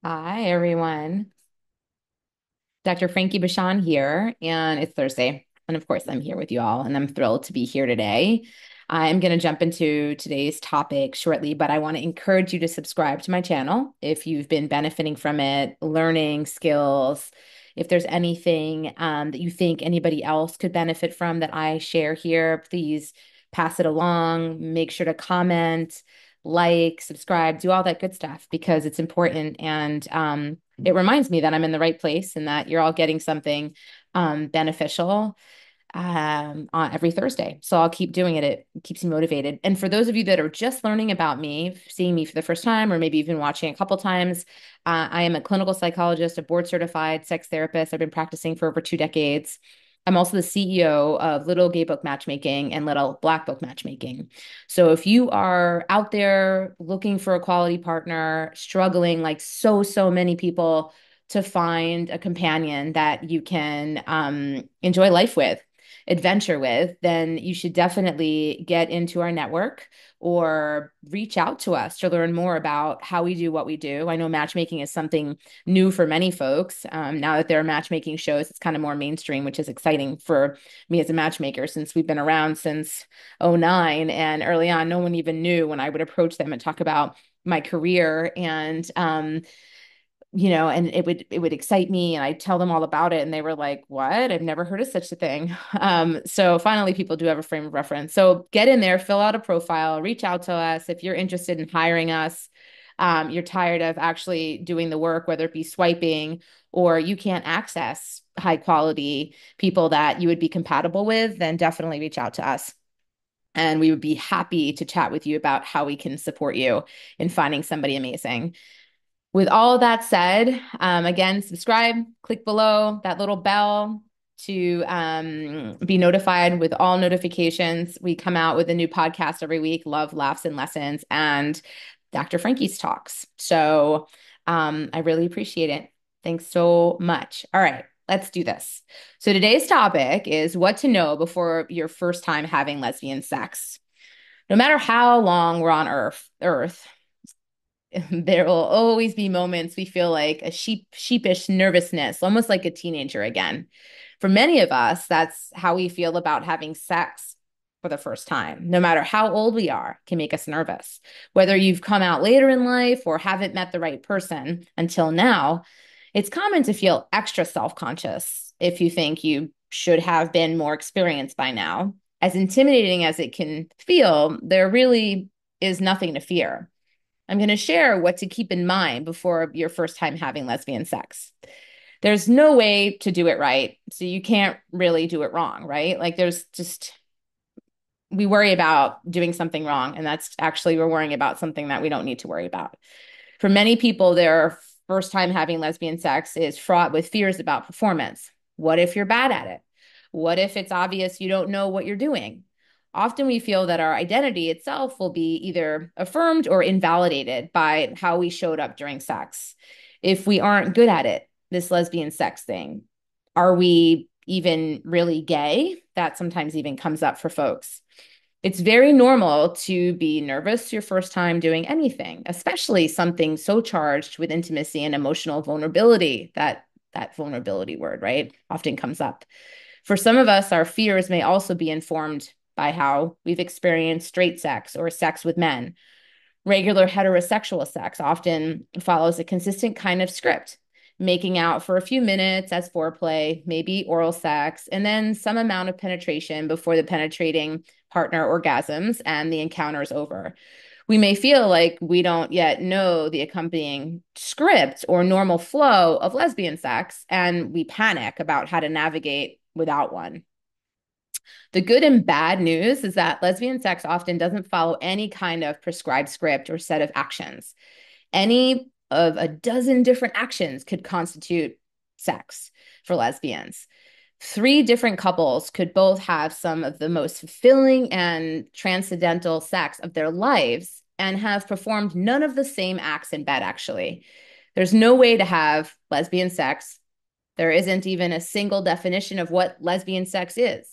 Hi, everyone. Dr. Frankie Bashan here, and it's Thursday. And of course, I'm here with you all, and I'm thrilled to be here today. I'm going to jump into today's topic shortly, but I want to encourage you to subscribe to my channel if you've been benefiting from it, learning skills. If there's anything that you think anybody else could benefit from that I share here, please pass it along. Make sure to comment, like, subscribe, do all that good stuff because it's important. And it reminds me that I'm in the right place and that you're all getting something beneficial on every Thursday. So I'll keep doing it. It keeps me motivated. And for those of you that are just learning about me, seeing me for the first time, or maybe even watching a couple times, I am a clinical psychologist, a board certified sex therapist. I've been practicing for over 2 decades. I'm also the CEO of Little Gay Book Matchmaking and Little Black Book Matchmaking. So if you are out there looking for a quality partner, struggling like so many people to find a companion that you can enjoy life with, adventure with, then you should definitely get into our network or reach out to us to learn more about how we do what we do. I know matchmaking is something new for many folks. Now that there are matchmaking shows, it's kind of more mainstream, which is exciting for me as a matchmaker since we've been around since '09. And early on, no one even knew when I would approach them and talk about my career and it would excite me and I tell them all about it and they were like, "What? I've never heard of such a thing." So finally people do have a frame of reference. So get in there, fill out a profile, reach out to us if you're interested in hiring us. You're tired of actually doing the work, whether it be swiping or you can't access high quality people that you would be compatible with, then definitely reach out to us. And we would be happy to chat with you about how we can support you in finding somebody amazing. With all of that said, again, subscribe, click below that little bell to be notified with all notifications. We come out with a new podcast every week, Love, Laughs, and Lessons, and Dr. Frankie's Talks. So I really appreciate it. Thanks so much. All right, let's do this. So today's topic is what to know before your first time having lesbian sex. No matter how long we're on Earth, there will always be moments we feel like a sheepish nervousness, almost like a teenager again. For many of us, that's how we feel about having sex for the first time. No matter how old we are, can make us nervous. Whether you've come out later in life or haven't met the right person until now, it's common to feel extra self-conscious if you think you should have been more experienced by now. As intimidating as it can feel, there really is nothing to fear. I'm going to share what to keep in mind before your first time having lesbian sex. There's no way to do it right, so you can't really do it wrong, right? Like there's just we worry about doing something wrong, and that's actually we're worrying about something that we don't need to worry about. For many people, their first time having lesbian sex is fraught with fears about performance. What if you're bad at it? What if it's obvious you don't know what you're doing? Often we feel that our identity itself will be either affirmed or invalidated by how we showed up during sex. If we aren't good at it, this lesbian sex thing, are we even really gay? That sometimes even comes up for folks. It's very normal to be nervous your first time doing anything, especially something so charged with intimacy and emotional vulnerability. That vulnerability word, right, often comes up. For some of us, our fears may also be informed by how we've experienced straight sex or sex with men. Regular heterosexual sex often follows a consistent kind of script, making out for a few minutes as foreplay, maybe oral sex, and then some amount of penetration before the penetrating partner orgasms and the encounter is over. We may feel like we don't yet know the accompanying script or normal flow of lesbian sex, and we panic about how to navigate without one. The good and bad news is that lesbian sex often doesn't follow any kind of prescribed script or set of actions. Any of a dozen different actions could constitute sex for lesbians. Three different couples could both have some of the most fulfilling and transcendental sex of their lives and have performed none of the same acts in bed, actually. There's no way to have lesbian sex. There isn't even a single definition of what lesbian sex is.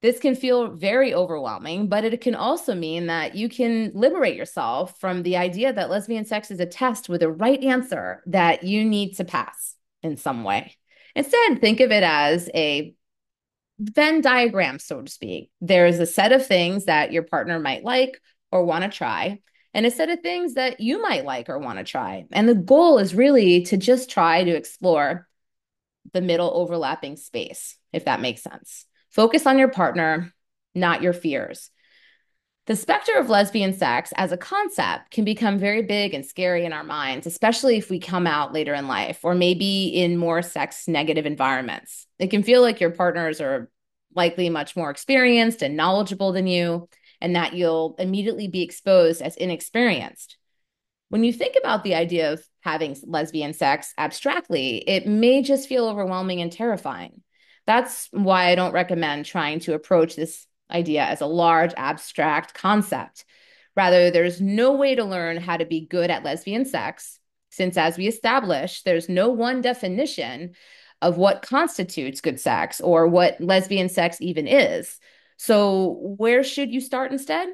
This can feel very overwhelming, but it can also mean that you can liberate yourself from the idea that lesbian sex is a test with a right answer that you need to pass in some way. Instead, think of it as a Venn diagram, so to speak. There's a set of things that your partner might like or want to try, and a set of things that you might like or want to try. And the goal is really to just try to explore the middle overlapping space, if that makes sense. Focus on your partner, not your fears. The specter of lesbian sex as a concept can become very big and scary in our minds, especially if we come out later in life or maybe in more sex negative environments. It can feel like your partners are likely much more experienced and knowledgeable than you, and that you'll immediately be exposed as inexperienced. When you think about the idea of having lesbian sex abstractly, it may just feel overwhelming and terrifying. That's why I don't recommend trying to approach this idea as a large, abstract concept. Rather, there's no way to learn how to be good at lesbian sex, since, as we established, there's no one definition of what constitutes good sex or what lesbian sex even is. So, where should you start instead?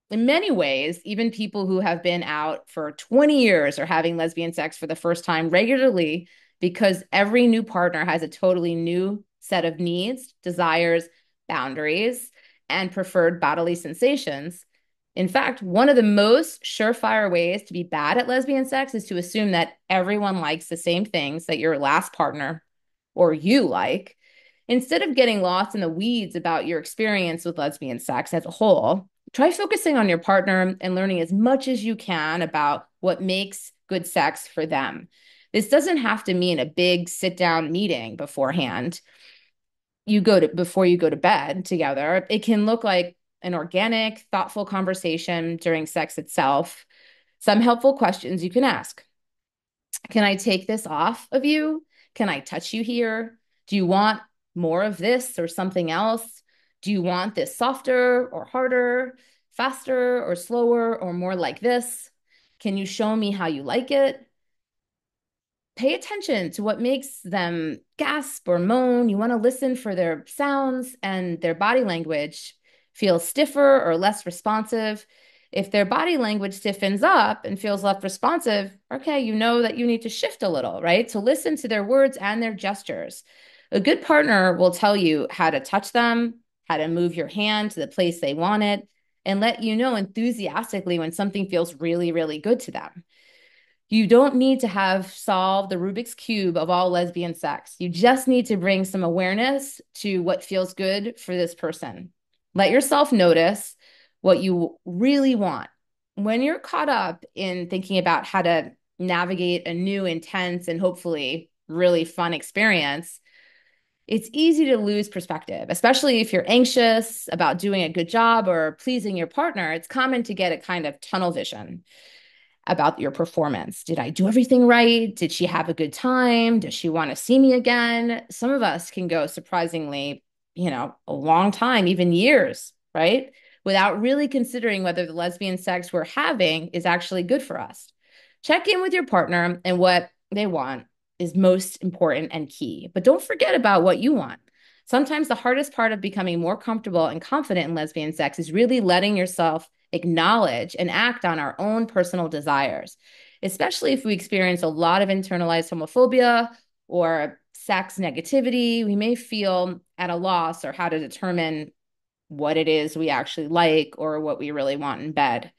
In many ways, even people who have been out for 20 years are having lesbian sex for the first time regularly because every new partner has a totally new set of needs, desires, boundaries, and preferred bodily sensations. In fact, one of the most surefire ways to be bad at lesbian sex is to assume that everyone likes the same things that your last partner or you like. Instead of getting lost in the weeds about your experience with lesbian sex as a whole, try focusing on your partner and learning as much as you can about what makes good sex for them. This doesn't have to mean a big sit down meeting beforehand. Before you go to bed together. It can look like an organic, thoughtful conversation during sex itself. Some helpful questions you can ask. Can I take this off of you? Can I touch you here? Do you want more of this or something else? Do you want this softer or harder, faster or slower, or more like this? Can you show me how you like it? Pay attention to what makes them gasp or moan. You want to listen for their sounds and their body language feel stiffer or less responsive. If their body language stiffens up and feels less responsive, okay, you know that you need to shift a little, right? So listen to their words and their gestures. A good partner will tell you how to touch them, how to move your hand to the place they want it, and let you know enthusiastically when something feels really, really good to them. You don't need to have solved the Rubik's Cube of all lesbian sex. You just need to bring some awareness to what feels good for this person. Let yourself notice what you really want. When you're caught up in thinking about how to navigate a new, intense, and hopefully really fun experience, it's easy to lose perspective, especially if you're anxious about doing a good job or pleasing your partner. It's common to get a kind of tunnel vision about your performance. Did I do everything right? Did she have a good time? Does she want to see me again? Some of us can go surprisingly, a long time, even years, right? Without really considering whether the lesbian sex we're having is actually good for us. Check in with your partner and what they want is most important and key. But don't forget about what you want. Sometimes the hardest part of becoming more comfortable and confident in lesbian sex is really letting yourself acknowledge and act on our own personal desires, especially if we experience a lot of internalized homophobia or sex negativity. We may feel at a loss or how to determine what it is we actually like or what we really want in bed.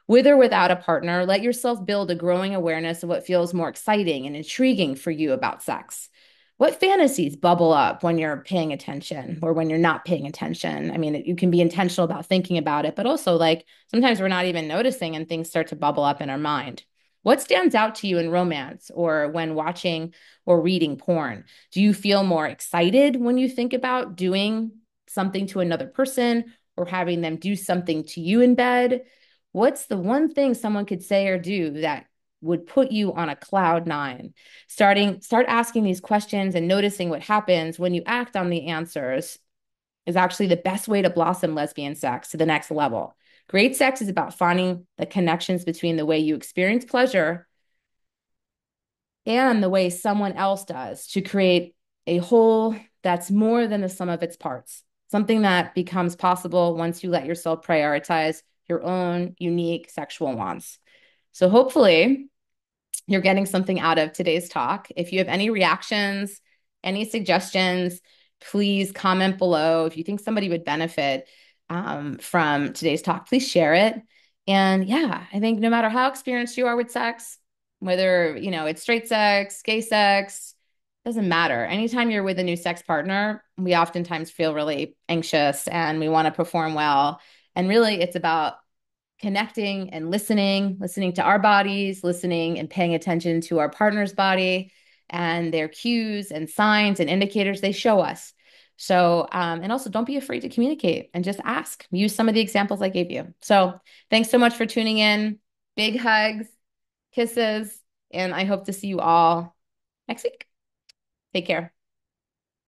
With or without a partner, let yourself build a growing awareness of what feels more exciting and intriguing for you about sex. What fantasies bubble up when you're paying attention or when you're not paying attention? I mean, you can be intentional about thinking about it, but also like sometimes we're not even noticing and things start to bubble up in our mind. What stands out to you in romance or when watching or reading porn? Do you feel more excited when you think about doing something to another person or having them do something to you in bed? What's the one thing someone could say or do that would put you on a cloud nine? Start asking these questions and noticing what happens when you act on the answers is actually the best way to blossom lesbian sex to the next level. Great sex is about finding the connections between the way you experience pleasure and the way someone else does to create a whole that's more than the sum of its parts. something that becomes possible once you let yourself prioritize your own unique sexual wants. So hopefully, you're getting something out of today's talk. If you have any reactions, any suggestions, please comment below. If you think somebody would benefit from today's talk, please share it. And yeah, I think no matter how experienced you are with sex, whether it's straight sex, gay sex, doesn't matter. Anytime you're with a new sex partner, we oftentimes feel really anxious and we want to perform well. And really, it's about connecting and listening to our bodies, listening and paying attention to our partner's body and their cues and signs and indicators they show us. So, and also don't be afraid to communicate and just ask. Use some of the examples I gave you. So, thanks so much for tuning in. Big hugs, kisses, and I hope to see you all next week. Take care.